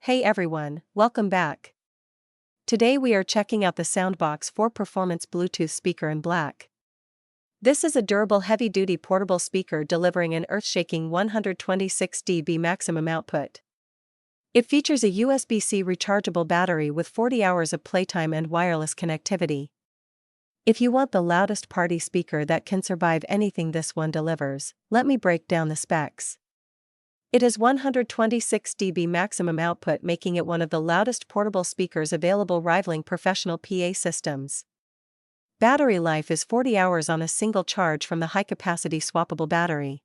Hey everyone, welcome back. Today we are checking out the SOUNDBOKS 4 Performance Bluetooth speaker in black. This is a durable heavy-duty portable speaker delivering an earth-shaking 126 dB maximum output. It features a USB-C rechargeable battery with 40 hours of playtime and wireless connectivity. If you want the loudest party speaker that can survive anything, this one delivers. Let me break down the specs. It has 126 dB maximum output, making it one of the loudest portable speakers available, rivaling professional PA systems. Battery life is 40 hours on a single charge from the high-capacity swappable battery.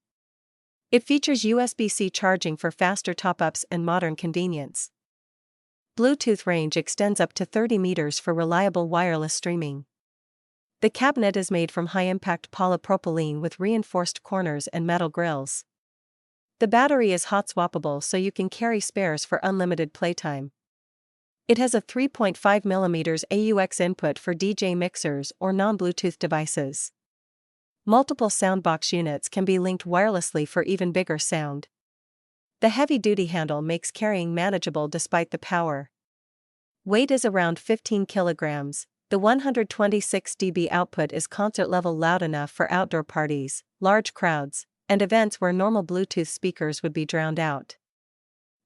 It features USB-C charging for faster top-ups and modern convenience. Bluetooth range extends up to 30 meters for reliable wireless streaming. The cabinet is made from high-impact polypropylene with reinforced corners and metal grills. The battery is hot-swappable, so you can carry spares for unlimited playtime. It has a 3.5mm AUX input for DJ mixers or non-Bluetooth devices. Multiple SOUNDBOKS units can be linked wirelessly for even bigger sound. The heavy-duty handle makes carrying manageable despite the power. Weight is around 15 kilograms. The 126 dB output is concert-level loud enough for outdoor parties, large crowds, and events where normal Bluetooth speakers would be drowned out.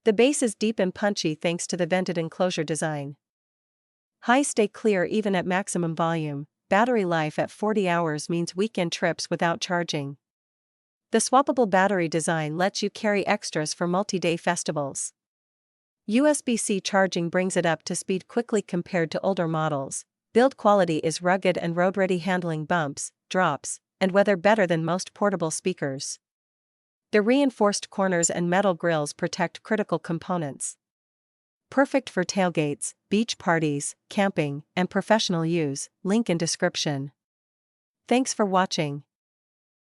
The bass is deep and punchy thanks to the vented enclosure design. Highs stay clear even at maximum volume. Battery life at 40 hours means weekend trips without charging. The swappable battery design lets you carry extras for multi-day festivals. USB-C charging brings it up to speed quickly compared to older models. Build quality is rugged and road-ready, handling bumps, drops, and weather better than most portable speakers. The reinforced corners and metal grills protect critical components. Perfect for tailgates, beach parties, camping, and professional use. Link in description. Thanks for watching.